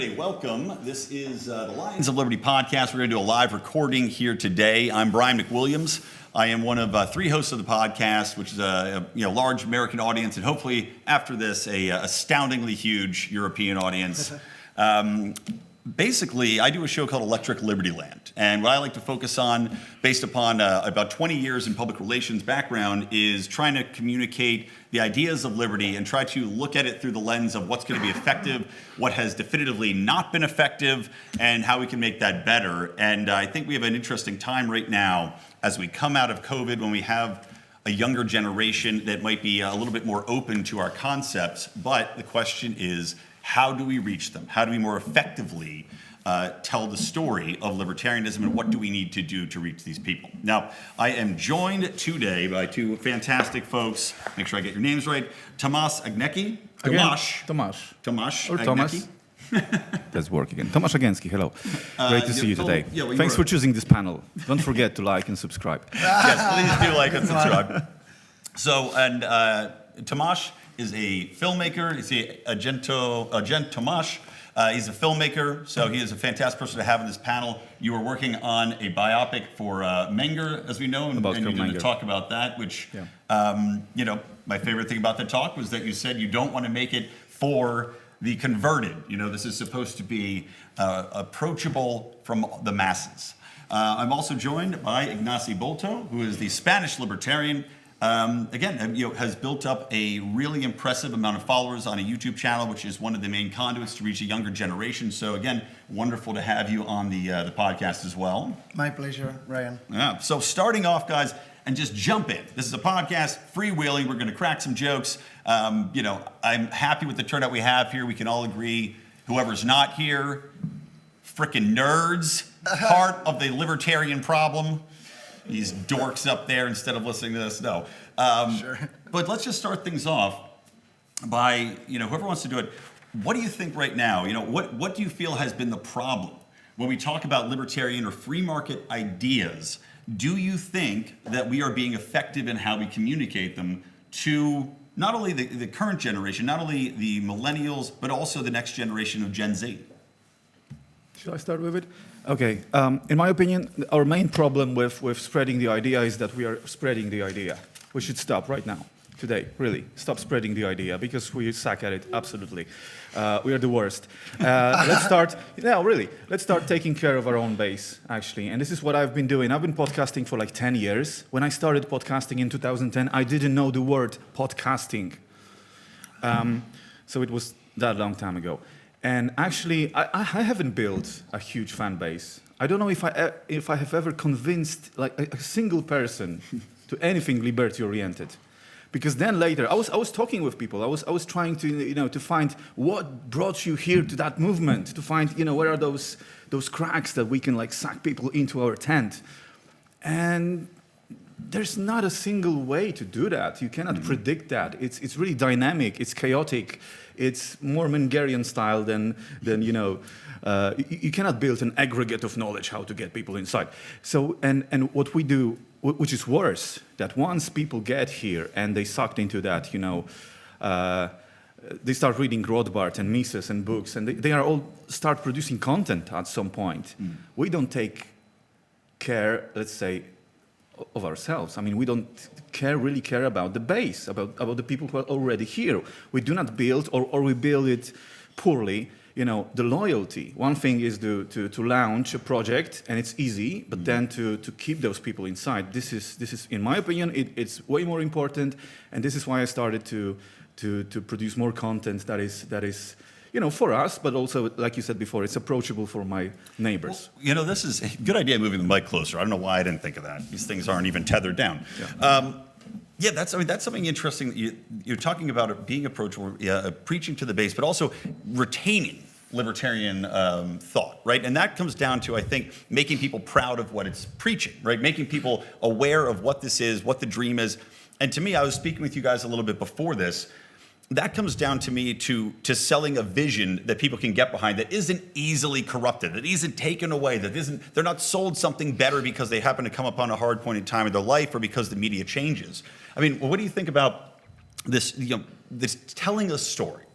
everybody. Welcome. This is the Lions of Liberty podcast. We're going to do a live recording here today. I'm Brian McWilliams. I am one of three hosts of the podcast, which is a large American audience, and hopefully after this, a astoundingly huge European audience. Basically, I do a show called Electric Liberty Land, and what I like to focus on, based upon about 20 years in public relations background, is trying to communicate the ideas of liberty and try to look at it through the lens of what's going to be effective, what has definitively not been effective, and how we can make that better. And I think we have an interesting time right now as we come out of COVID, when we have a younger generation that might be a little bit more open to our concepts. But the question is, how do we reach them? How do we more effectively tell the story of libertarianism, and what do we need to do to reach these people? Now, I am joined today by two fantastic folks. Make sure I get your names right. Tomasz Ignaci. Tomasz. Or Thomas. Let's work again. Tomasz Agenski, hello. Great to see you today. Thanks for choosing this panel. Don't forget to like and subscribe. Yes, please do like and subscribe. So, and Tomasz is a filmmaker. He's Agentomasz. He's a filmmaker, so he is a fantastic person to have in this panel. You were working on a biopic for Menger, as we know, and you're going to talk about that, which, my favorite thing about the talk was that you said you don't want to make it for the converted. This is supposed to be approachable from the masses. I'm also joined by Ignaci Bolto, who is the Spanish Libertarian. Has built up a really impressive amount of followers on a YouTube channel, which is one of the main conduits to reach a younger generation. So again, wonderful to have you on the podcast as well. My pleasure, Ryan. Yeah. So starting off, guys, and just jump in. This is a podcast, freewheeling. We're going to crack some jokes. I'm happy with the turnout we have here. We can all agree, whoever's not here, frickin' nerds, part of the Libertarian Problem. These dorks up there instead of listening to this. No. Sure. But let's just start things off by, whoever wants to do it, what do you think right now? What do you feel has been the problem when we talk about libertarian or free market ideas? Do you think that we are being effective in how we communicate them to not only the current generation, not only the millennials, but also the next generation of Gen Z? Should I start with it? Okay. In my opinion, our main problem with spreading the idea is that we are spreading the idea. We should stop right now, today, really. Stop spreading the idea, because we suck at it, absolutely. We are the worst. Let's start taking care of our own base, actually. And this is what I've been doing. I've been podcasting for like 10 years. When I started podcasting in 2010, I didn't know the word podcasting. So it was that long time ago. And actually, I haven't built a huge fan base. I don't know if I have ever convinced like a single person to anything liberty-oriented, because then later I was talking with people. I was trying to to find what brought you here to that movement, to find where are those cracks that we can like suck people into our tent, and there's not a single way to do that. You cannot predict that. It's really dynamic. It's chaotic. It's more Mengerian style than you cannot build an aggregate of knowledge how to get people inside. So and what we do, which is worse, that once people get here and they sucked into that, they start reading Rothbard and Mises and books, and they are all start producing content at some point. We don't take care, let's say, of ourselves. I mean, we don't really care about the base, about the people who are already here. We do not build, or we build it poorly, the loyalty. One thing is to launch a project, and it's easy, but then to keep those people inside. This is in my opinion, it's way more important, and this is why I started to produce more content that is for us, but also, like you said before, it's approachable for my neighbors. Well, this is a good idea, moving the mic closer. I don't know why I didn't think of that. These things aren't even tethered down. Yeah. That's something interesting. You're talking about it being approachable, preaching to the base, but also retaining libertarian thought, right? And that comes down to, I think, making people proud of what it's preaching, right? Making people aware of what this is, what the dream is. And to me, I was speaking with you guys a little bit before this, that comes down to me to selling a vision that people can get behind, that isn't easily corrupted, that isn't taken away, they're not sold something better because they happen to come upon a hard point in time in their life, or because the media changes. I mean, what do you think about this, this telling a story?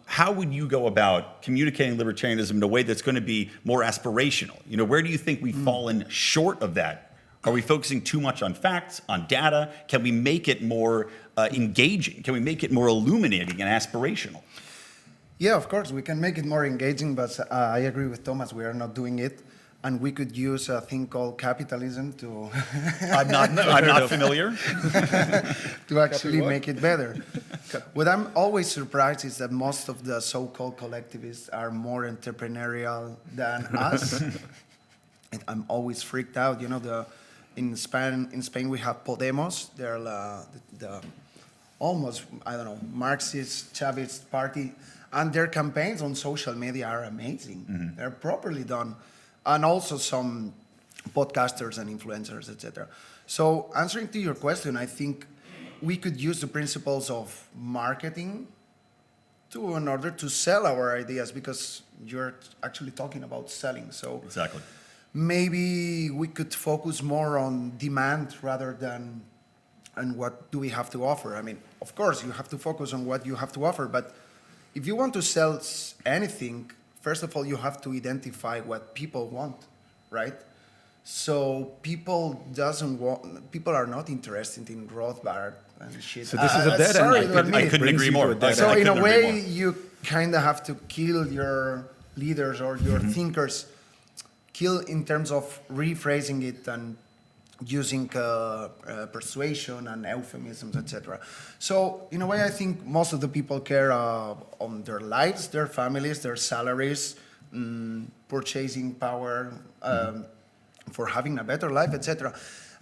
how would you go about communicating libertarianism in a way that's going to be more aspirational? You know, where do you think we've fallen short of that? Are we focusing too much on facts, on data? Can we make it more engaging? Can we make it more illuminating and aspirational? Yeah, of course, we can make it more engaging, but I agree with Thomas, we are not doing it. And we could use a thing called capitalism to I'm not familiar. to actually make it better. What I'm always surprised is that most of the so-called collectivists are more entrepreneurial than us. And I'm always freaked out. You know, in Spain we have Podemos. They're the almost, I don't know, Marxist, Chavist party. And their campaigns on social media are amazing. Mm-hmm. They're properly done. And also some podcasters and influencers, etc. So answering to your question, I think we could use the principles of marketing in order to sell our ideas, because you're actually talking about selling. So exactly. Maybe we could focus more on demand rather than on what do we have to offer. I mean, of course, you have to focus on what you have to offer, but if you want to sell anything, first of all, you have to identify what people want, right? So people are not interested in Rothbard and shit. So this is a dead end. I couldn't agree more. So in a way, you kind of have to kill your leaders or your thinkers, kill in terms of rephrasing it and using persuasion and euphemisms, etc. So in a way, I think most of the people care on their lives, their families, their salaries, purchasing power, for having a better life, etc.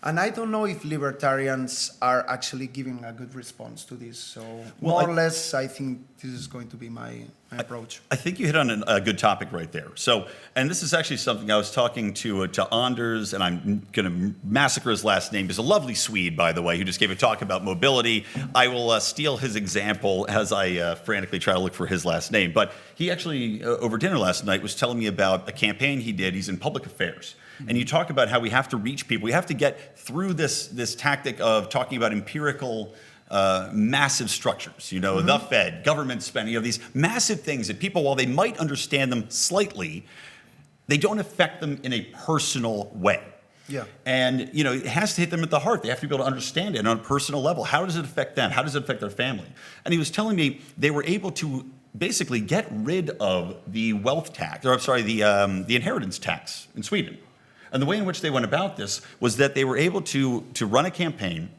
And I don't know if libertarians are actually giving a good response to this. So more or less, I think this is going to be my approach. I think you hit on a good topic right there. So, and this is actually something I was talking to Anders, and I'm going to massacre his last name. He's a lovely Swede, by the way, who just gave a talk about mobility. I will steal his example as I frantically try to look for his last name. But he actually, over dinner last night, was telling me about a campaign he did. He's in public affairs. And you talk about how we have to reach people. We have to get through this tactic of talking about empirical massive structures, you know, the Fed, government spending, you know, these massive things that people, while they might understand them slightly, they don't affect them in a personal way. Yeah. And, you know, it has to hit them at the heart. They have to be able to understand it on a personal level. How does it affect them? How does it affect their family? And he was telling me they were able to basically get rid of the wealth tax, or I'm sorry, the inheritance tax in Sweden. And the way in which they went about this was that they were able to run a campaign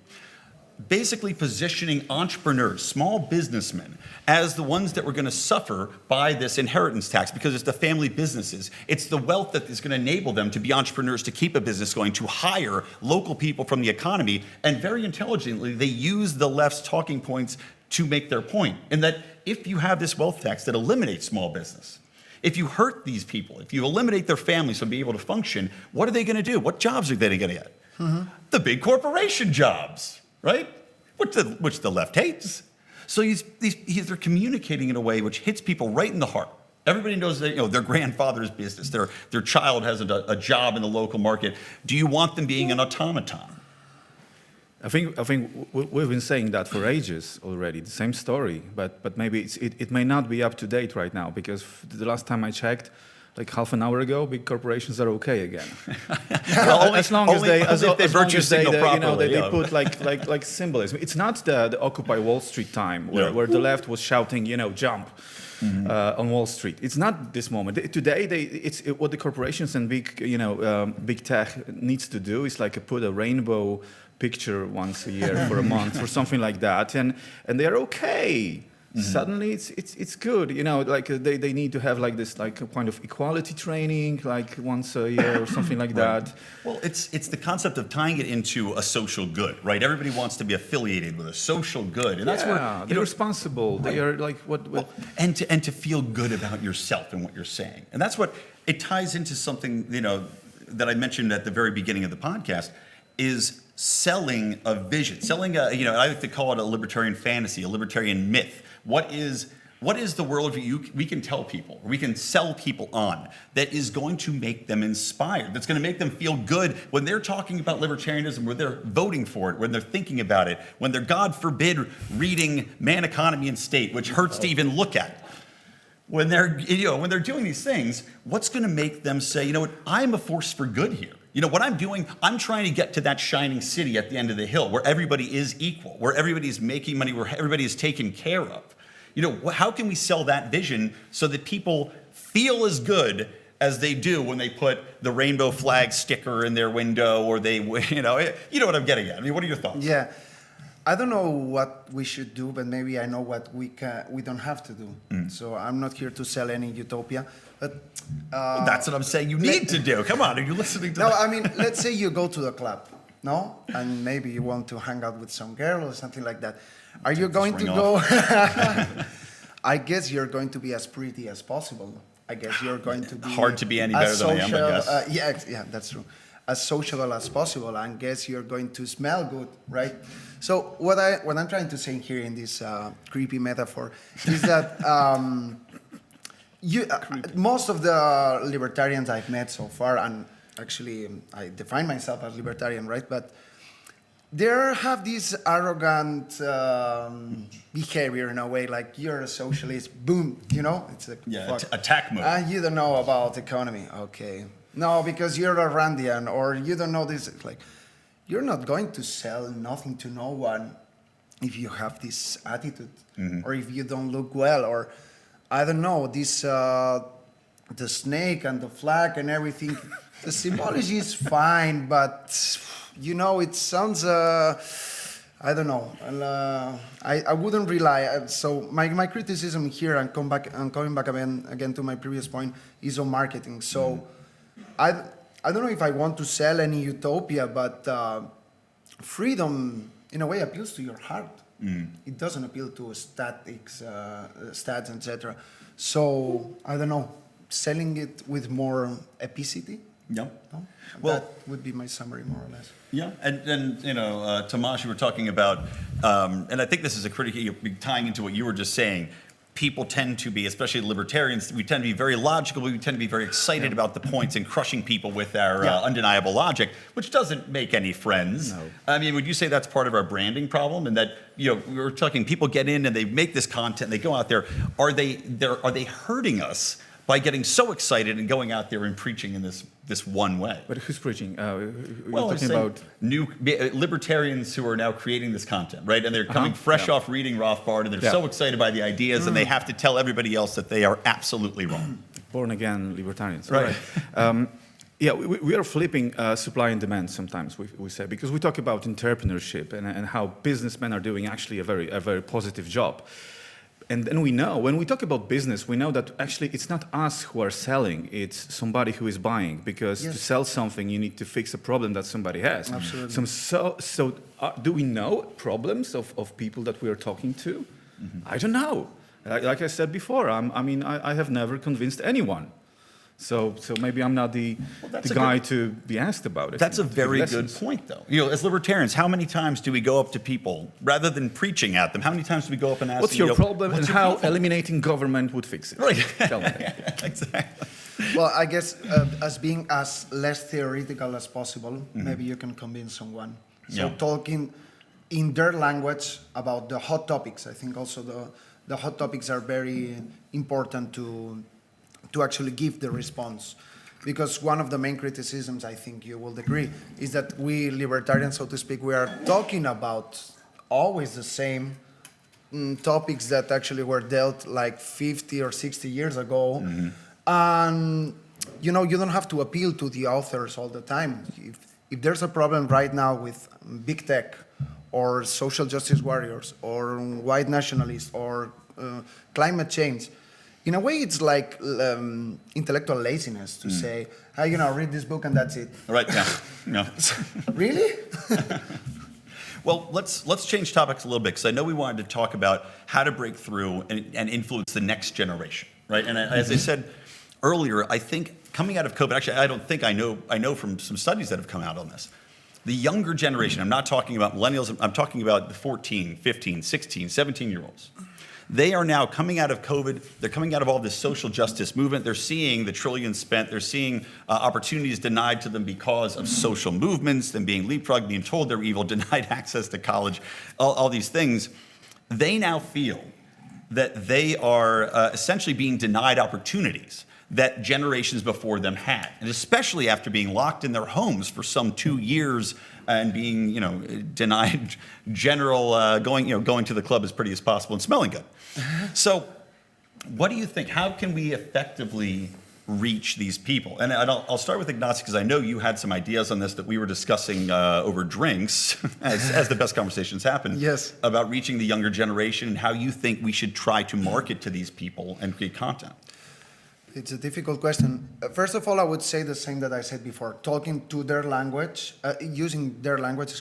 basically positioning entrepreneurs, small businessmen, as the ones that were going to suffer by this inheritance tax, because it's the family businesses. It's the wealth that is going to enable them to be entrepreneurs, to keep a business going, to hire local people from the economy. And very intelligently, they use the left's talking points to make their point. And that if you have this wealth tax that eliminates small business, if you hurt these people, if you eliminate their families from being able to function, what are they going to do? What jobs are they going to get? The big corporation jobs, right? Which the left hates. So they're communicating in a way which hits people right in the heart. Everybody knows that, you know, their grandfather's business, their child has a job in the local market. Do you want them being an automaton? I think we've been saying that for ages already, the same story, but maybe it may not be up to date right now, because the last time I checked, like half an hour ago, big corporations are okay again. As long as they put like symbolism. It's not the Occupy Wall Street time where the left was shouting, you know, jump. On Wall Street. It's not this moment. Today, what the corporations and big tech needs to do is like put a rainbow picture once a year for a month or something like that, and they're okay. Suddenly, it's good. You know, like they need to have like this like a kind of equality training like once a year or something like that. Well, it's the concept of tying it into a social good, right? Everybody wants to be affiliated with a social good, and that's where they're responsible. Right. They are like what and to feel good about yourself and what you're saying, and that's what it ties into something, you know, that I mentioned at the very beginning of the podcast is selling a vision, selling a, you know, I like to call it a libertarian fantasy, a libertarian myth. What is What is the worldview we can tell people, or we can sell people on, that is going to make them inspired, that's going to make them feel good when they're talking about libertarianism, when they're voting for it, when they're thinking about it, when they're, God forbid, reading Man, Economy, and State, which hurts to even look at. When they're, when they're doing these things, what's going to make them say, you know what, I'm a force for good here. You know, what I'm doing, I'm trying to get to that shining city at the end of the hill where everybody is equal, where everybody's making money, where everybody is taken care of. You know, how can we sell that vision so that people feel as good as they do when they put the rainbow flag sticker in their window, or they, you know what I'm getting at. I mean, what are your thoughts? Yeah. I don't know what we should do, but maybe I know what we don't have to do. So I'm not here to sell any utopia, but well, that's what I'm saying you need to do. Come on, are you listening to no, that? I mean, let's say you go to the club, no? And maybe you want to hang out with some girl or something like that. Are you going to go? I guess you're going to be as pretty as possible. I guess you're going to be hard to be any better than I am, I guess. Yeah, that's true. As sociable as possible, and guess you're going to smell good, right? So what I'm trying to say here in this creepy metaphor is that most of the libertarians I've met so far, and actually I define myself as libertarian, right? But they have this arrogant behavior in a way, like you're a socialist, boom, it's a attack mode. You don't know about economy, okay. No, because you're a Randian, or you don't know this. It's like, you're not going to sell nothing to no one if you have this attitude, or if you don't look well, or I don't know, this the snake and the flag and everything. The symbology is fine, but it sounds. I don't know. I wouldn't rely. So my criticism here, and coming back again to my previous point, is on marketing. So. I don't know if I want to sell any utopia, but freedom, in a way, appeals to your heart. It doesn't appeal to statics, stats, etc. So, I don't know, selling it with more epicity? Yeah. No? Well, that would be my summary, more or less. Yeah, and Tomasz, you were talking about, and I think this is a critical, tying into what you were just saying. People tend to be, especially libertarians, we tend to be very logical, we tend to be very excited about the points and crushing people with our undeniable logic, which doesn't make any friends. No. I mean, would you say that's part of our branding problem? And that, we were talking, people get in and they make this content, they go out there, are they hurting us by getting so excited and going out there and preaching in this one way? But who's preaching? Well, talking about new libertarians who are now creating this content, right? And they're coming fresh off reading Rothbard, and they're so excited by the ideas, and they have to tell everybody else that they are absolutely wrong. born again libertarians. Right. Yeah, we are flipping supply and demand sometimes, we say, because we talk about entrepreneurship and how businessmen are doing actually a very positive job. And then we know, when we talk about business, we know that actually it's not us who are selling, it's somebody who is buying. Because to sell something, you need to fix a problem that somebody has. Absolutely. So do we know problems of people that we are talking to? Mm-hmm. I don't know. Like I said before, I have never convinced anyone. So maybe I'm not the guy to be asked about it. That's a very good point, though. As libertarians, how many times do we go up to people, rather than preaching at them, how many times do we go up and ask what's them, your problem what's and your how problem? eliminating government would fix it? Right. Tell me. Exactly. Well, I guess as being as less theoretical as possible, maybe you can convince someone. So talking in their language about the hot topics. I think also the hot topics are very important to actually give the response. Because one of the main criticisms, I think you will agree, is that we libertarians, so to speak, we are talking about always the same topics that actually were dealt like 50 or 60 years ago. Mm-hmm. And, you don't have to appeal to the authors all the time. If there's a problem right now with big tech or social justice warriors or white nationalists or climate change, in a way, it's like intellectual laziness to say, hey, read this book and that's it. Right, no. Really? Well, let's change topics a little bit, because I know we wanted to talk about how to break through and influence the next generation, right? And as I said earlier, I think coming out of COVID, actually, I know from some studies that have come out on this, the younger generation, I'm not talking about millennials, I'm talking about the 14, 15, 16, 17-year-olds. They are now coming out of COVID. They're coming out of all this social justice movement. They're seeing the trillions spent. They're seeing opportunities denied to them because of social movements, them being leapfrogged, being told they're evil, denied access to college, all these things. They now feel that they are essentially being denied opportunities that generations before them had, and especially after being locked in their homes for some 2 years and being, denied general going to the club as pretty as possible and smelling good. So, what do you think? How can we effectively reach these people? And I'll start with Ignaci, because I know you had some ideas on this that we were discussing over drinks, as the best conversations happen. Yes. About reaching the younger generation and how you think we should try to market to these people and create content. It's a difficult question. First of all, I would say the same that I said before, talking to their language, using their language,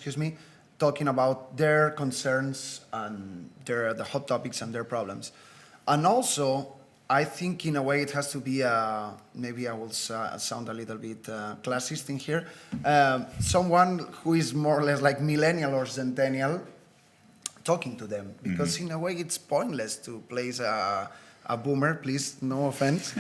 talking about their concerns and the hot topics and their problems. And also, I think in a way it has to be, maybe I will sound a little bit classist in here, someone who is more or less like millennial or centennial, talking to them. Because in a way it's pointless to place a boomer, please, no offense,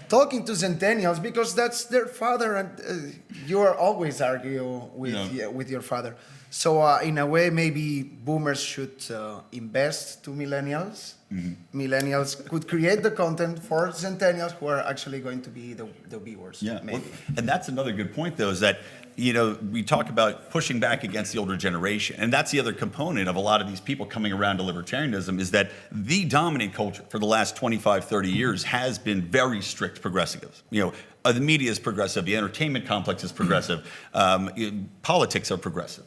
talking to centennials, because that's their father, and you are always argue with your father. So in a way, maybe boomers should invest to millennials. Millennials could create the content for centennials who are actually going to be the viewers. Yeah, maybe. And that's another good point, though, is that we talk about pushing back against the older generation, and that's the other component of a lot of these people coming around to libertarianism, is that the dominant culture for the last 25, 30 years has been very strict progressives. The media is progressive, the entertainment complex is progressive, politics are progressive.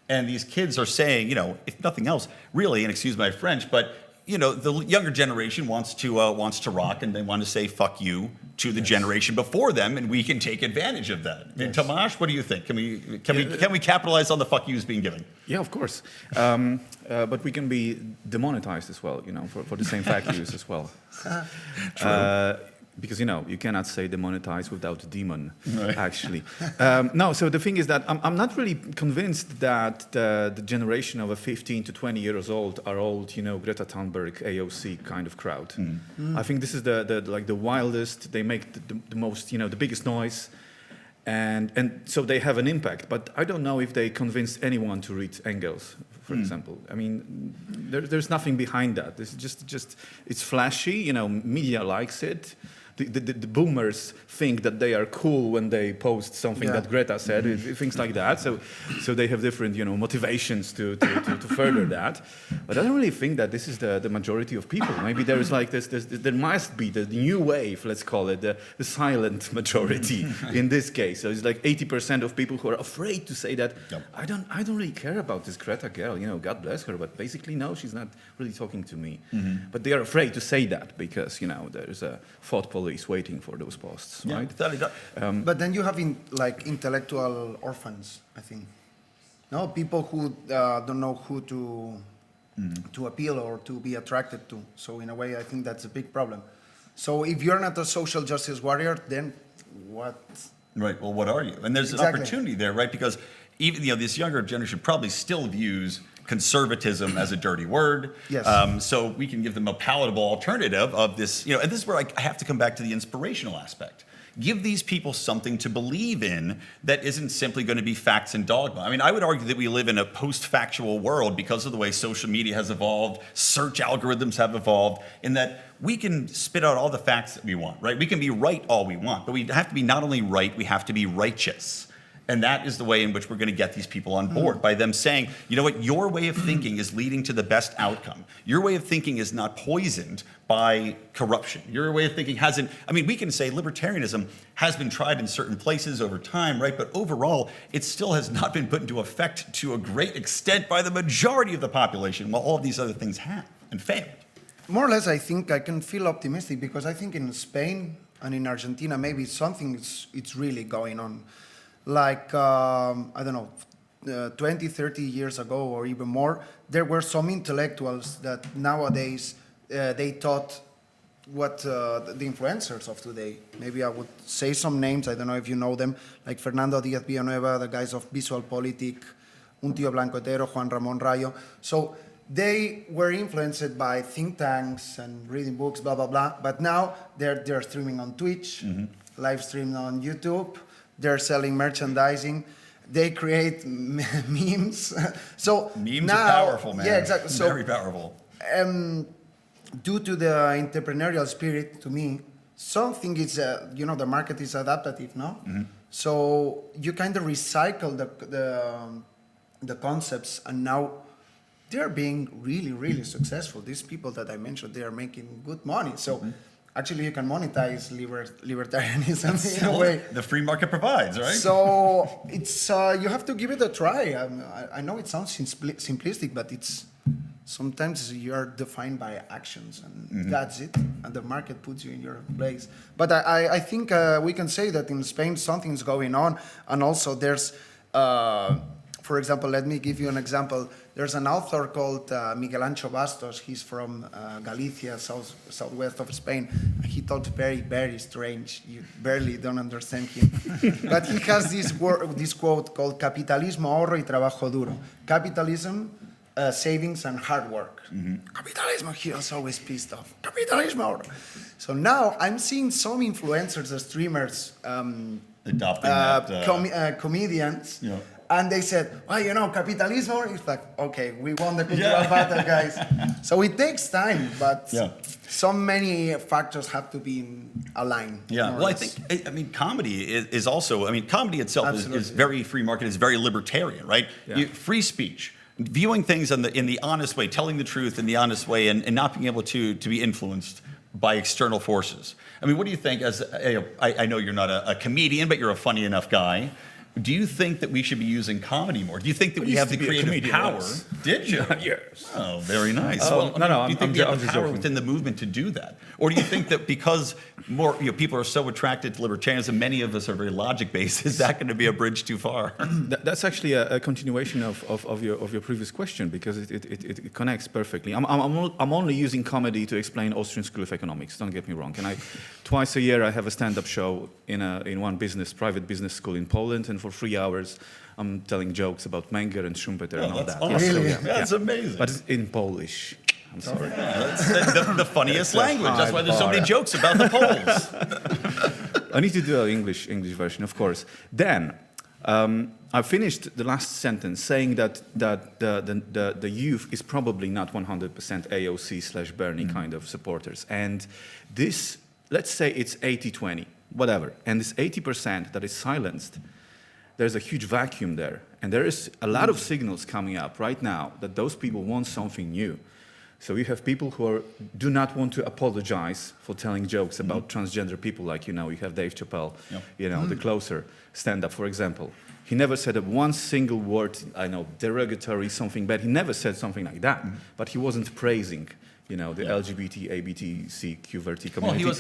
And these kids are saying, if nothing else, really, and excuse my French, but the younger generation wants to rock, and they want to say "fuck you" to the generation before them, and we can take advantage of that. Yes. And Tomasz, what do you think? Can we capitalize on the "fuck yous" being given? Yeah, of course. But we can be demonetized as well, for the same "fuck yous" as well. True. Because you cannot say demonetize without demon, right. Actually. No, so the thing is that I'm not really convinced that the generation of 15 to 20 years old are old, Greta Thunberg, AOC kind of crowd. I think this is the wildest. They make the most, the biggest noise, and so they have an impact. But I don't know if they convince anyone to read Engels, for example. I mean, there's nothing behind that. It's just it's flashy. Media likes it. The boomers think that they are cool when they post something that Greta said, things like that. So they have different, motivations to further that. But I don't really think that this is the majority of people. Maybe there is like this there must be the new wave, let's call it, the silent majority in this case. So it's like 80% of people who are afraid to say that, I don't really care about this Greta girl, God bless her, but basically, no, she's not really talking to me. But they are afraid to say that because, there's a thought police waiting for those posts, right? But then you have intellectual orphans, I think. No, people who don't know who to appeal or to be attracted to. So in a way, I think that's a big problem. So if you're not a social justice warrior, then what? Right. Well, what are you? And there's an opportunity there, right? Because even this younger generation probably still views conservatism as a dirty word. Yes. So we can give them a palatable alternative of this, and this is where I have to come back to the inspirational aspect. Give these people something to believe in that isn't simply going to be facts and dogma. I mean, I would argue that we live in a post-factual world because of the way social media has evolved, search algorithms have evolved, in that we can spit out all the facts that we want, right? We can be right all we want, but we have to be not only right, we have to be righteous. And that is the way in which we're going to get these people on board, by them saying, you know what, your way of thinking is leading to the best outcome. Your way of thinking is not poisoned by corruption. Your way of thinking hasn't, we can say libertarianism has been tried in certain places over time, right? But overall, it still has not been put into effect to a great extent by the majority of the population, while all of these other things have and failed. More or less, I think I can feel optimistic because I think in Spain and in Argentina, maybe something it's really going on. Like, I don't know, 20, 30 years ago or even more, there were some intellectuals that nowadays they taught what the influencers of today. Maybe I would say some names, I don't know if you know them, like Fernando Díaz Villanueva, the guys of Visual Politic, Un Tío Blanco Hetero, Juan Ramón Rayo. So they were influenced by think tanks and reading books, blah, blah, blah. But now they're streaming on Twitch, live streaming on YouTube. They're selling merchandising. They create memes. So Memes now, are powerful, man. Yeah, exactly. So, Very powerful. due to the entrepreneurial spirit, to me, something is, the market is adaptive, no? So you kind of recycle the concepts, and now they're being really, really successful. These people that I mentioned, they are making good money. So actually, you can monetize libertarianism in a way. The free market provides, right? So it's you have to give it a try. I know it sounds simplistic, but it's sometimes you're defined by actions, and that's it. And the market puts you in your place. But I think we can say that in Spain something's going on, and also there's, for example, let me give you an example. There's an author called Miguel Ancho Bastos. He's from Galicia, southwest of Spain. He talks very, very strange. You barely don't understand him. But he has this quote called Capitalismo, ahorro y trabajo duro. Capitalism, savings and hard work. Capitalismo, he was always pissed off. Capitalismo, ahorro. So now I'm seeing some influencers, streamers, Adopting that. comedians. Yeah. And they said, well, capitalismo. It's like, okay, we won the cultural battle, guys. So it takes time, but so many factors have to be aligned. Yeah, well, I think, comedy is also, comedy itself is very free market, is very libertarian, right? Yeah. Free speech, viewing things in the honest way, telling the truth in the honest way, and not being able to be influenced by external forces. What do you think, I know you're not a comedian, but you're a funny enough guy. Do you think that we should be using comedy more? Do you think that we have the creative power? Did you? Yes. Oh, very nice. No, do you think we have the power joking. within the movement to do that? Or do you think that because more people are so attracted to libertarianism, many of us are very logic-based, is that going to be a bridge too far? That's actually a continuation of your previous question, because it connects perfectly. I'm only using comedy to explain Austrian School of Economics, don't get me wrong. And twice a year I have a stand-up show in one private business school in Poland, and for 3 hours I'm telling jokes about Menger and Schumpeter and all that's that. awesome. Really? That's amazing. But it's in Polish. I'm sorry. That's the funniest language. That's why there's so many jokes about the Poles. I need to do an English version, of course. Then, I finished the last sentence saying that the youth is probably not 100% AOC/Bernie kind of supporters. And this, let's say it's 80-20, whatever. And this 80% that is silenced, there's a huge vacuum there. And there is a lot of signals coming up right now that those people want something new. So you have people who do not want to apologize for telling jokes about transgender people, like, you have Dave Chappelle, the Closer stand-up, for example. He never said one single word, derogatory, something bad. He never said something like that. But he wasn't praising, the LGBT, ABTC, QVRT community. Well,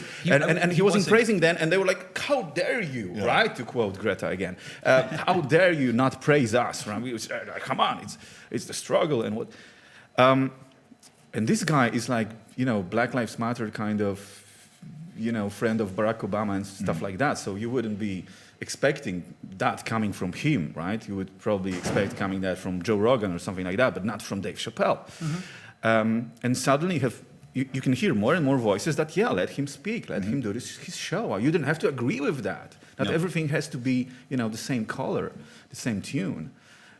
he wasn't praising them, and they were like, how dare you, right? To quote Greta again. How dare you not praise us, right? We was, come on, it's the struggle and what. And this guy is like, Black Lives Matter kind of, friend of Barack Obama and stuff like that. So you wouldn't be expecting that coming from him, right? You would probably expect coming that from Joe Rogan or something like that, but not from Dave Chappelle. And suddenly you can hear more and more voices that, let him speak, let him do his show. You don't have to agree with that. Not everything has to be, the same color, the same tune.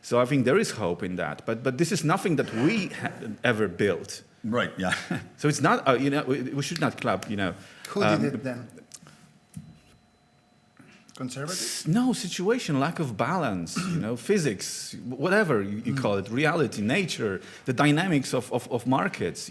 So I think there is hope in that. But this is nothing that we ever built. Right, yeah. So it's not, we should not clap, Who did it then? Conservative? No, situation, lack of balance, physics, whatever you call it, reality, nature, the dynamics of markets,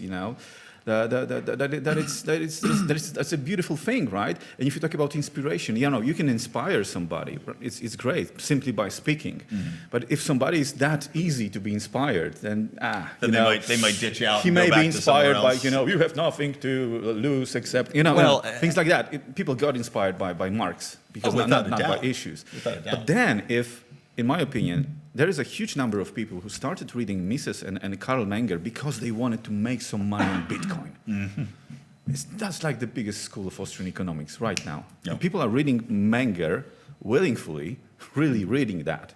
that's a beautiful thing, right? And if you talk about inspiration, you can inspire somebody. It's great simply by speaking. But if somebody is that easy to be inspired, then they might ditch out. He and go may back be to somewhere inspired by else. you have nothing to lose except things like that. People got inspired by Marx because not by issues. But then, in my opinion, there is a huge number of people who started reading Mises and Karl Menger because they wanted to make some money on Bitcoin. That's like the biggest school of Austrian economics right now. Yep. People are reading Menger willingly, really reading that.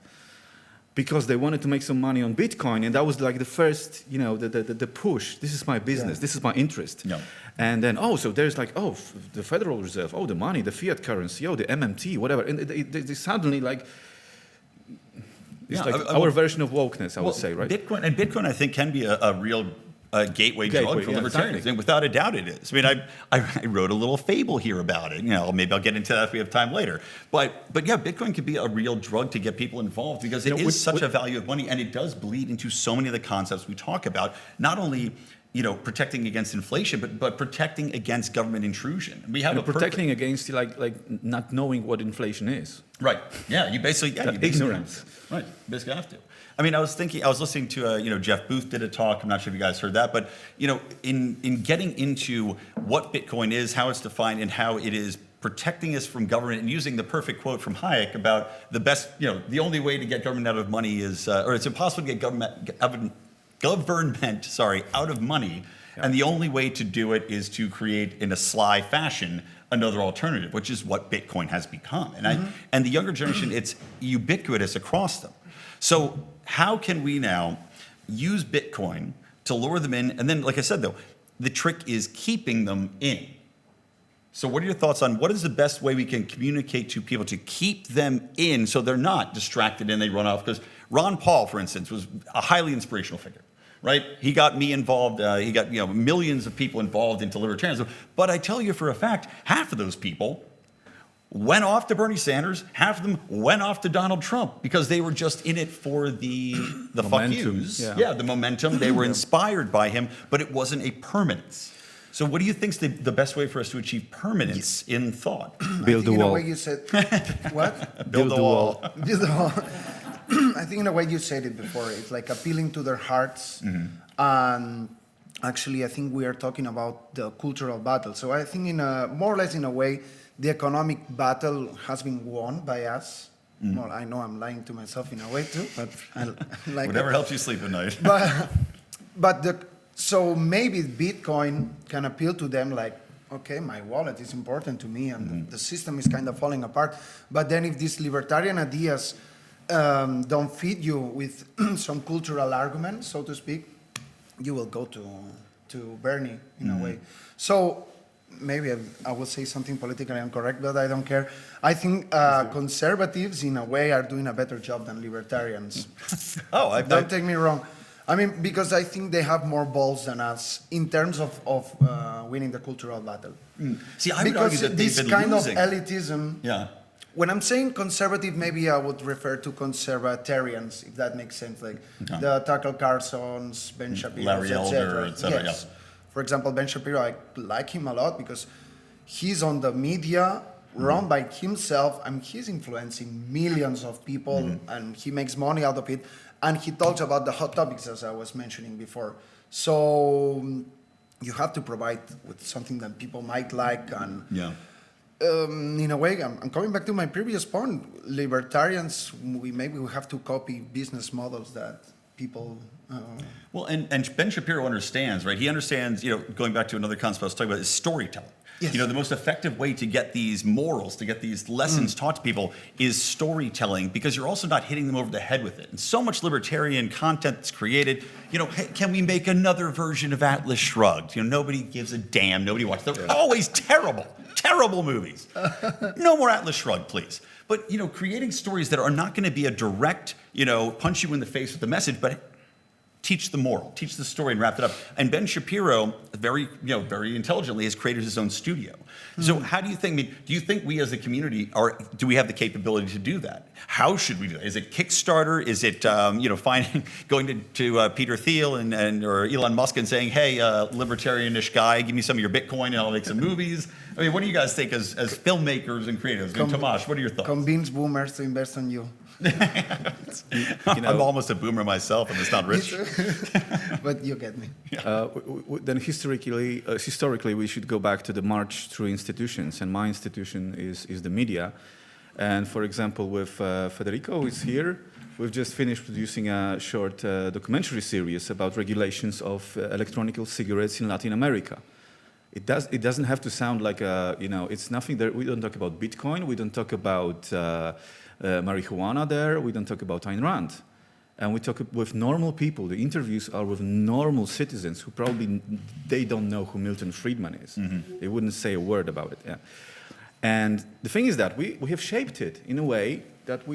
because they wanted to make some money on Bitcoin, and that was like the first, the push. This is my business. This is my interest. Yeah. And then, so there's like, the Federal Reserve, the money, the fiat currency, the MMT, whatever. And they suddenly like, it's like our version of wokeness, I would say, right? Bitcoin, I think, can be a real gateway drug for libertarians. Exactly. And without a doubt it is. I mean, I wrote a little fable here about it. Maybe I'll get into that if we have time later. But yeah, Bitcoin could be a real drug to get people involved because it is such a value of money, and it does bleed into so many of the concepts we talk about. Not only protecting against inflation, but protecting against government intrusion. We have protecting against like not knowing what inflation is. Right. Yeah. You basically ignorance. Right. You basically have to. I mean, I was listening to, Jeff Booth did a talk. I'm not sure if you guys heard that, but, in getting into what Bitcoin is, how it's defined, and how it is protecting us from government, and using the perfect quote from Hayek about the only way to get government out of money is, or it's impossible to get government out of money. Yeah. And the only way to do it is to create in a sly fashion another alternative, which is what Bitcoin has become. And and the younger generation, it's ubiquitous across them. So how can we now use Bitcoin to lure them in? And then, like I said, though, the trick is keeping them in. So what are your thoughts on what is the best way we can communicate to people to keep them in so they're not distracted and they run off? Because Ron Paul, for instance, was a highly inspirational figure, right? He got me involved. He got millions of people involved into libertarianism. But I tell you for a fact, half of those people went off to Bernie Sanders, half of them went off to Donald Trump because they were just in it for the fuck yous. Yeah, the momentum. They were inspired by him, but it wasn't a permanence. So what do you think is the best way for us to achieve permanence in thought? Build the wall. In a way you said, what? Build the wall. Build the wall. I think in a way you said it before, it's like appealing to their hearts. And actually, I think we are talking about the cultural battle. So I think more or less in a way, the economic battle has been won by us. Well, I know I'm lying to myself in a way too, but I like whatever helps you sleep at night. So maybe Bitcoin can appeal to them like, okay, my wallet is important to me and the system is kind of falling apart. But then if these libertarian ideas don't feed you with some cultural argument, so to speak, you will go to Bernie in a way. So maybe I will say something politically incorrect, but I don't care. I think conservatives, in a way, are doing a better job than libertarians. Don't take me wrong. I mean, because I think they have more balls than us in terms of winning the cultural battle. See, I would argue that they've been losing. This kind of elitism. When I'm saying conservative, maybe I would refer to conservatarians, if that makes sense, like the Tucker Carlsons, Ben Shapiro, Larry Elder, etc. Yes. For example, Ben Shapiro, I like him a lot because he's on the media, run by himself, and he's influencing millions of people, and he makes money out of it. And he talks about the hot topics, as I was mentioning before. So you have to provide with something that people might like. And in a way, I'm coming back to my previous point. Libertarians, we have to copy business models that people... Well, and Ben Shapiro understands, right? He understands, going back to another concept I was talking about, is storytelling. Yes. The most effective way to get these morals, to get these lessons taught to people is storytelling, because you're also not hitting them over the head with it. And so much libertarian content that's created, hey, can we make another version of Atlas Shrugged? Nobody gives a damn, nobody watches. They're always terrible movies. No more Atlas Shrugged, please. But, creating stories that are not going to be a direct, punch you in the face with the message, but teach the moral, teach the story, and wrap it up. And Ben Shapiro, very intelligently, has created his own studio. So how do you think? Do you think we as a community do we have the capability to do that? How should we do that? Is it Kickstarter? Is it going to Peter Thiel or Elon Musk and saying, hey, libertarianish guy, give me some of your Bitcoin and I'll make some movies? I mean, what do you guys think as filmmakers and creatives? Tomasz, what are your thoughts? Convince boomers to invest in you. I'm almost a boomer myself, and it's not rich. But you get me. Then historically, we should go back to the march through institutions, and my institution is the media. And for example, with Federico is here, we've just finished producing a short documentary series about regulations of electronic cigarettes in Latin America. It doesn't have to sound like it's nothing that we don't talk about Bitcoin, we don't talk about marijuana there, we don't talk about Ayn Rand. and we talk with normal people. The interviews are with normal citizens who probably they don't know who Milton Friedman is. They wouldn't say a word about it. Yeah. And the thing is that we have shaped it in a way that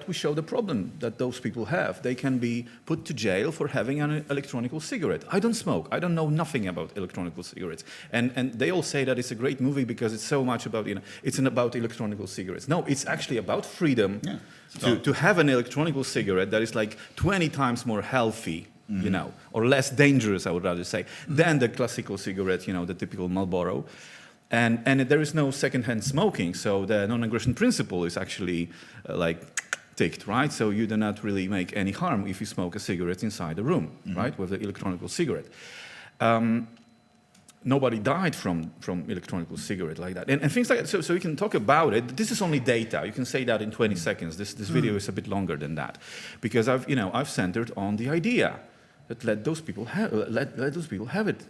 we show the problem that those people have. They can be put to jail for having an electronic cigarette. I don't smoke. I don't know nothing about electronic cigarettes. And they all say that it's a great movie because it's so much about, it's about electronic cigarettes. No, it's actually about freedom to have an electronic cigarette that is like 20 times more healthy, or less dangerous, I would rather say, than the classical cigarette, the typical Marlboro. And there is no secondhand smoking, so the non-aggression principle is actually ticked, right? So you do not really make any harm if you smoke a cigarette inside the room, right, with the electronic cigarette. Nobody died from electronic cigarette like that, and things like that. So you can talk about it. This is only data. You can say that in 20 seconds. This video is a bit longer than that, because I've centered on the idea. Let those people have it,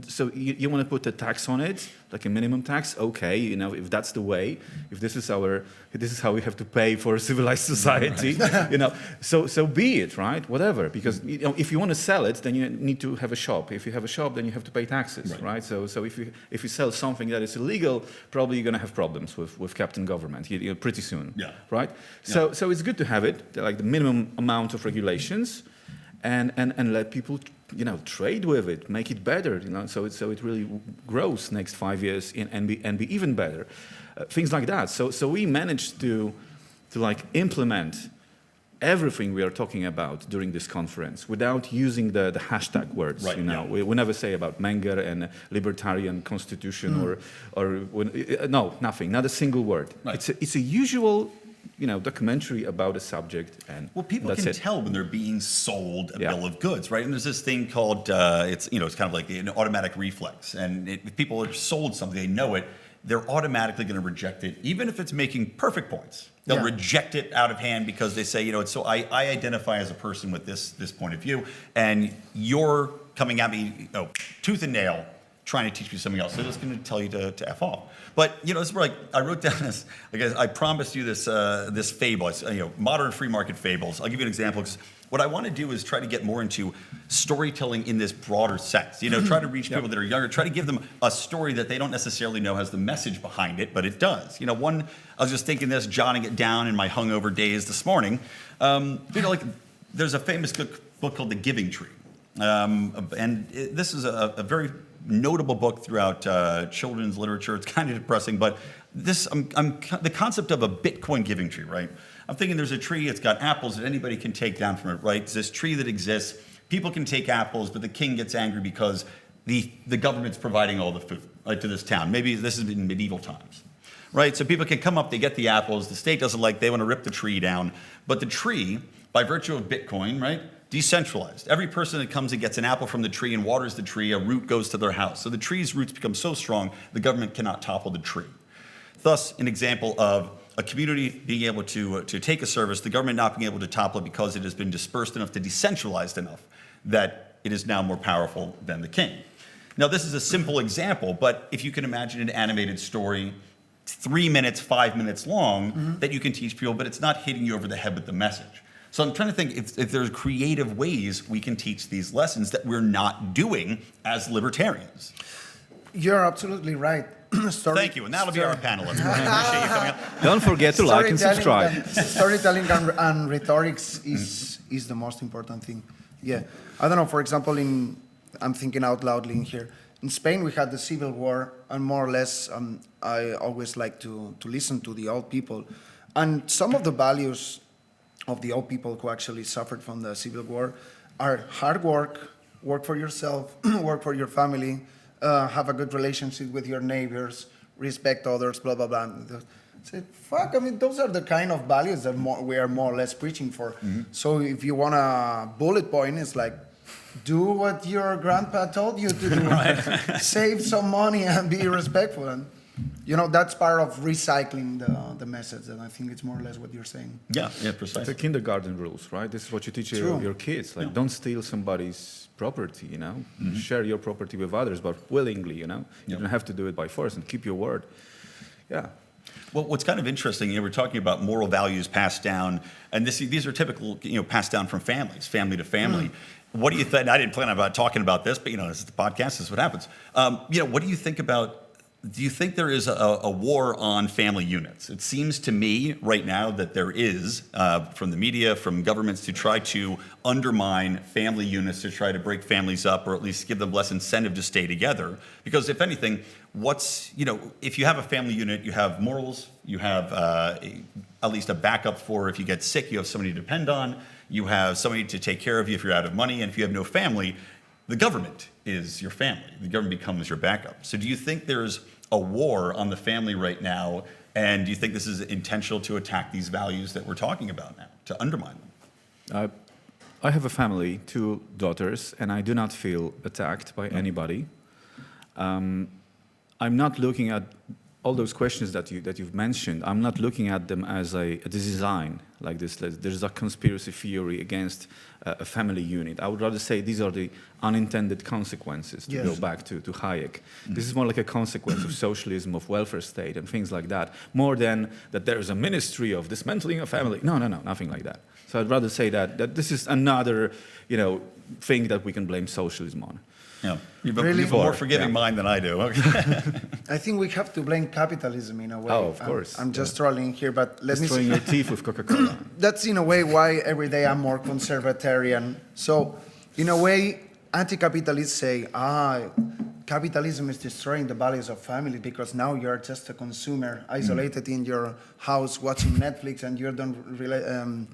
so you want to put a tax on it, like a minimum tax, okay, if that's the way, if this is how we have to pay for a civilized society, so be it, right? Whatever, because if you want to sell it, then you need to have a shop. If you have a shop, then you have to pay taxes, right? So if you sell something that is illegal, probably you're going to have problems with Captain Government pretty soon, right? So it's good to have it, like the minimum amount of regulations. And let people, trade with it, make it better, so it really grows next 5 years and be even better, things like that. So we managed to implement everything we are talking about during this conference without using the hashtag words. We never say about Menger and libertarian constitution no, nothing, not a single word. Right. It's a usual. Documentary about a subject, and people can tell when they're being sold a bill of goods, right? And there's this thing called it's kind of like an automatic reflex, and if people are sold something, they know it, they're automatically going to reject it, even if it's making perfect points. They'll reject it out of hand because they say, it's so I identify as a person with this point of view, and you're coming at me, tooth and nail, trying to teach me something else. So it's going to tell you to F off. But, this is where I wrote down this, I promised you this fable, modern free market fables. I'll give you an example, because what I want to do is try to get more into storytelling in this broader sense. Try to reach people that are younger, try to give them a story that they don't necessarily know has the message behind it, but it does. I was just thinking this, jotting it down in my hungover days this morning. There's a famous book called The Giving Tree. This is a very notable book throughout children's literature. It's kind of depressing, but the concept of a Bitcoin giving tree, right? I'm thinking there's a tree, it's got apples that anybody can take down from it, right? It's this tree that exists. People can take apples, but the king gets angry because the government's providing all the food, right, to this town. Maybe this is in medieval times, right? So people can come up, they get the apples, the state doesn't they want to rip the tree down, but the tree, by virtue of Bitcoin, right, decentralized. Every person that comes and gets an apple from the tree and waters the tree, a root goes to their house. So the tree's roots become so strong, the government cannot topple the tree. Thus, an example of a community being able to take a service, the government not being able to topple it because it has been dispersed enough to decentralized enough that it is now more powerful than the king. Now, this is a simple example, but if you can imagine an animated story, 3 minutes, 5 minutes long, that you can teach people, but it's not hitting you over the head with the message. So I'm trying to think if there's creative ways we can teach these lessons that we're not doing as libertarians. You're absolutely right. Thank you, and that'll be our panel. Appreciate you coming up. Don't forget to like and subscribe. Storytelling and rhetorics is the most important thing. Yeah, I don't know. For example, I'm thinking out loudly in here. In Spain, we had the Civil War, and more or less, I always like to listen to the old people, and some of the values of the old people who actually suffered from the Civil War are hard work, work for yourself, work for your family, have a good relationship with your neighbors, respect others, blah, blah, blah. Say, fuck, those are the kind of values that we are more or less preaching for. So if you want a bullet point, it's like, do what your grandpa told you to do. Save some money and be respectful. And that's part of recycling the message, and I think it's more or less what you're saying. Yeah, precisely. The kindergarten rules, right? This is what you teach your kids. Don't steal somebody's property, Share your property with others, but willingly, You don't have to do it by force, and keep your word. Yeah. Well, what's kind of interesting, we're talking about moral values passed down, and these are typical, passed down from families, family to family. What do you think? I didn't plan on talking about this, but this is the podcast. This is what happens. What do you think about? Do you think there is a war on family units? It seems to me right now that there is, from the media, from governments, to try to undermine family units, to try to break families up, or at least give them less incentive to stay together. Because if anything, if you have a family unit, you have morals, you have at least a backup for if you get sick, you have somebody to depend on, you have somebody to take care of you if you're out of money, and if you have no family, the government is your family. The government becomes your backup. So do you think there's a war on the family right now, and do you think this is intentional to attack these values that we're talking about now, to undermine them? I have a family, 2 daughters, and I do not feel attacked by anybody. I'm not looking at all those questions that you've mentioned. I'm not looking at them as a design like this. There's a conspiracy theory against a family unit. I would rather say these are the unintended consequences, to go back to Hayek. This is more like a consequence of socialism, of welfare state, and things like that, more than that there's a ministry of dismantling a family. No, nothing like that. So I'd rather say that this is another, thing that we can blame socialism on. Yeah, you have a more forgiving mind than I do. I think we have to blame capitalism in a way. Oh, of course. I'm just trolling here, but let me Destroying your teeth with Coca-Cola. That's in a way why every day I'm more conservatarian. So, in a way, anti-capitalists say, capitalism is destroying the values of family because now you're just a consumer, isolated in your house, watching Netflix, and you don't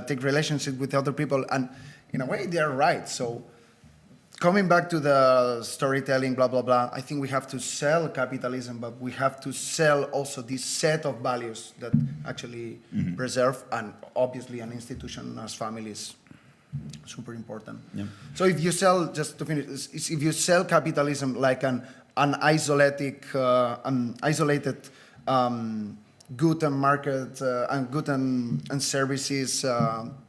take relationship with other people. And in a way, they're right. So, coming back to the storytelling, blah, blah, blah, I think we have to sell capitalism, but we have to sell also this set of values that actually preserve, and obviously an institution as family is super important. Yeah. So if you sell, just to finish, if you sell capitalism like an isolated good and market and good and services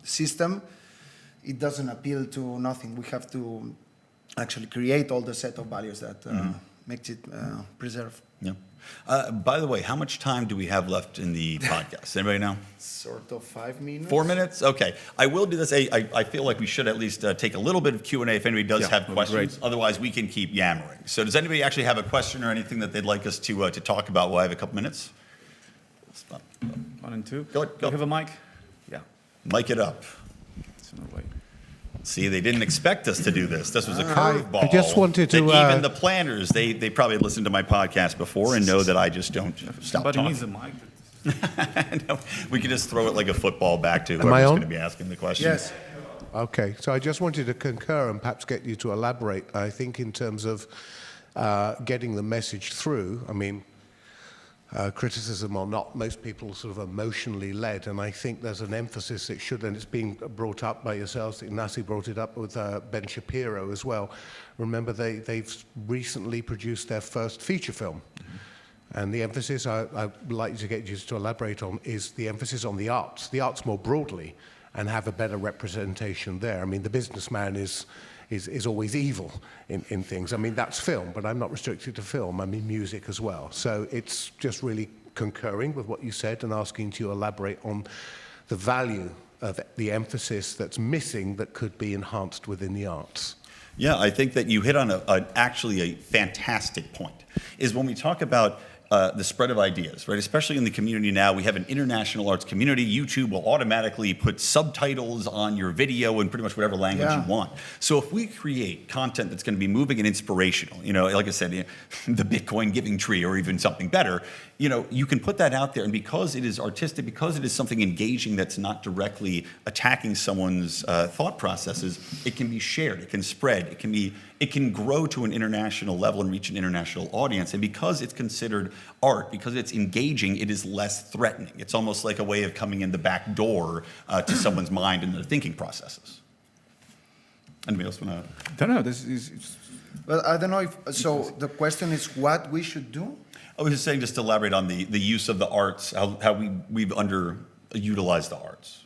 system, it doesn't appeal to nothing. We have to actually create all the set of values that makes it preserve. Yeah. By the way, how much time do we have left in the podcast? Anybody know? Sort of 5 minutes. 4 minutes? Okay. I will do this. I feel like we should at least take a little bit of Q&A if anybody does have questions. Otherwise, we can keep yammering. So does anybody actually have a question or anything that they'd like us to talk about while I have a couple minutes? 1 and 2. Go. Do you have a mic? Yeah. Mic it up. It's on the way. See, they didn't expect us to do this. This was a curveball. I just wanted to... even the planners, they probably listened to my podcast before and know that I just don't stop Somebody talking. needs a mic. No, we could just throw it like a football back to whoever's going to be asking the question. Yes. Okay, so I just wanted to concur and perhaps get you to elaborate. I think in terms of getting the message through, I mean, criticism or not, most people are sort of emotionally led, and I think there's an emphasis that should, and it's being brought up by yourselves, Ignaci brought it up with Ben Shapiro as well. Remember, they've recently produced their first feature film. And the emphasis I'd like to get you to elaborate on is the emphasis on the arts more broadly, and have a better representation there. I mean, the businessman is always evil in things. I mean, that's film, but I'm not restricted to film. I mean, music as well. So it's just really concurring with what you said and asking you to elaborate on the value of the emphasis that's missing that could be enhanced within the arts. Yeah, I think that you hit on actually a fantastic point, is when we talk about the spread of ideas, right? Especially in the community now, we have an international arts community. YouTube will automatically put subtitles on your video in pretty much whatever language you want. So if we create content that's going to be moving and inspirational, like I said, the Bitcoin giving tree or even something better, you can put that out there, and because it is artistic, because it is something engaging that's not directly attacking someone's thought processes, it can be shared, it can spread, it can grow to an international level and reach an international audience. And because it's considered art, because it's engaging, it is less threatening. It's almost like a way of coming in the back door to someone's mind and their thinking processes. Anybody else want to? I don't know. This is. Well, I don't know if so. The question is what we should do. I was just saying, just to elaborate on the use of the arts, how we've underutilized the arts.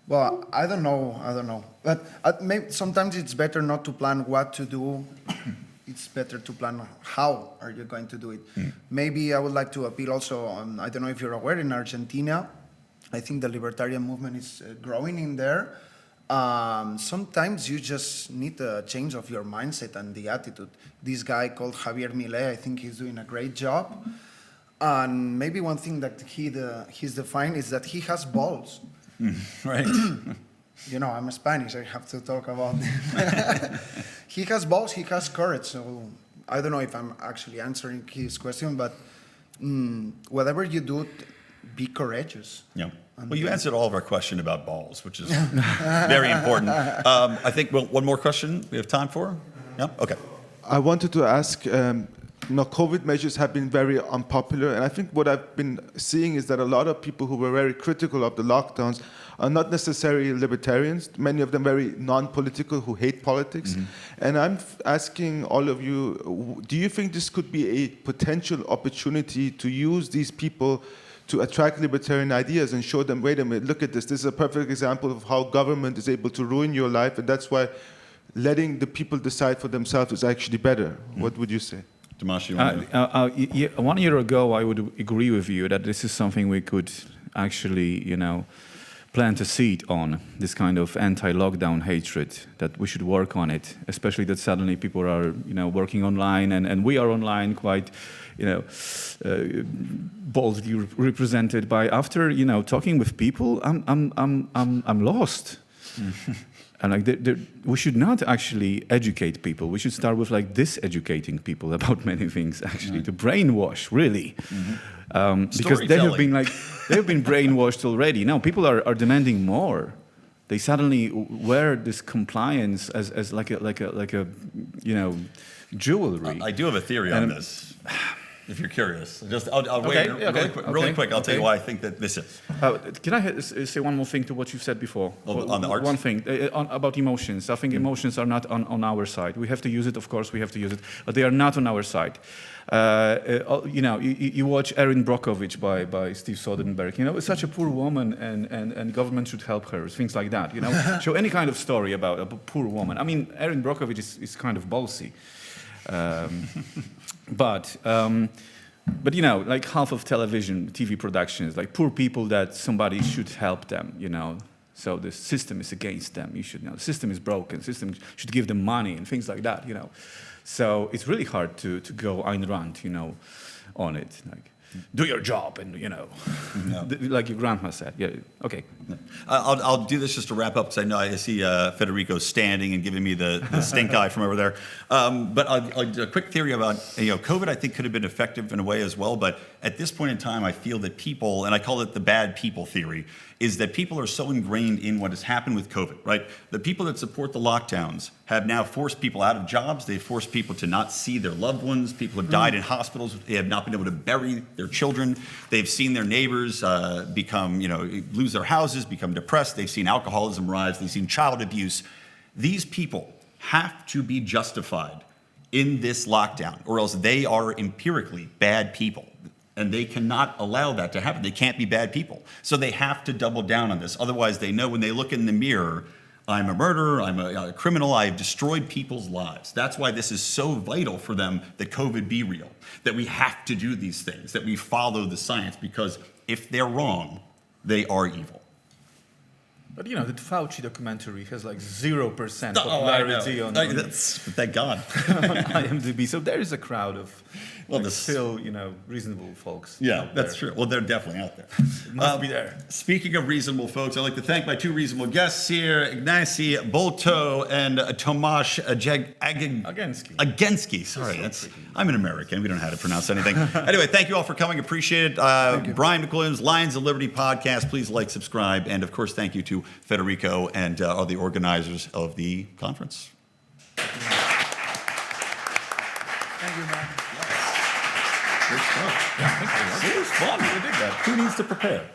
Well, I don't know. But maybe sometimes it's better not to plan what to do it's better to plan how are you going to do it. Maybe I would like to appeal also on, I don't know if you're aware, in Argentina, I think the libertarian movement is growing in there. Sometimes you just need a change of your mindset and the attitude. This guy called Javier Milei, I think he's doing a great job. And maybe one thing that he's defined is that he has balls. Right. You know, I'm Spanish, I have to talk about it. He has balls, he has courage. So I don't know if I'm actually answering his question, but whatever you do, be courageous. Yeah. Well, you answered all of our question about balls, which is very important. I think one more question we have time for. Yeah. Okay. I wanted to ask, COVID measures have been very unpopular, and I think what I've been seeing is that a lot of people who were very critical of the lockdowns are not necessarily libertarians, many of them very non-political, who hate politics. And I'm asking all of you, do you think this could be a potential opportunity to use these people to attract libertarian ideas and show them, wait a minute, look at this. This is a perfect example of how government is able to ruin your life, and that's why letting the people decide for themselves is actually better. What would you say? Tomasz, you want to... 1 year ago, I would agree with you that this is something we could actually, plant a seed on, this kind of anti-lockdown hatred, that we should work on it, especially that suddenly people are, working online, and we are online quite, boldly represented by, after, talking with people, I'm lost. And we should not actually educate people. We should start with diseducating people about many things, actually, to brainwash, really. Because they have been brainwashed already. Now people are demanding more. They suddenly wear this compliance as like a jewelry. I do have a theory on this. If you're curious, I'll wait really quick. I'll tell you why I think that this is. Can I say one more thing to what you said before? On the arts? One thing about emotions. I think emotions are not on our side. We have to use it, of course, we have to use it, but they are not on our side. You watch Erin Brockovich by Steve Soderbergh. It's such a poor woman, and government should help her. Things like that. Show any kind of story about a poor woman. I mean, Erin Brockovich is kind of ballsy. But like half of television, TV productions, like poor people that somebody should help them, So the system is against them. The system is broken. The system should give them money and things like that, So it's really hard to go Ayn Rand, on it. Like, do your job, and like your grandma said. Yeah. Okay. I'll do this just to wrap up, because I know I see Federico standing and giving me the stink eye from over there. But a quick theory about COVID. I think could have been effective in a way as well. But at this point in time, I feel that people, and I call it the bad people theory, is that people are so ingrained in what has happened with COVID. Right? The people that support the lockdowns have now forced people out of jobs. They've forced people to not see their loved ones. People have died in hospitals. They have not been able to bury their children. They've seen their neighbors become, lose their houses, become depressed. They've seen alcoholism rise. They've seen child abuse. These people have to be justified in this lockdown, or else they are empirically bad people. And they cannot allow that to happen. They can't be bad people. So they have to double down on this. Otherwise, they know when they look in the mirror, I'm a murderer, I'm a criminal, I've destroyed people's lives. That's why this is so vital for them that COVID be real, that we have to do these things, that we follow the science, because if they're wrong, they are evil. But the Fauci documentary has like 0% popularity on thank God. IMDb. So there is a crowd of still, reasonable folks. Yeah, that's true. Well, they're definitely out there. Must be there. Speaking of reasonable folks, I'd like to thank my two reasonable guests here, Ignaci Bolto and Tomasz Agenski. Sorry, I'm an American. We don't know how to pronounce anything. Anyway, thank you all for coming. Appreciate it. Brian McWilliams, Lions of Liberty podcast. Please like, subscribe, and of course, thank you to Federico and all the organizers of the conference. Thank you, man. Great stuff. Yeah, thank you. It was fun. We did that. Who needs to prepare?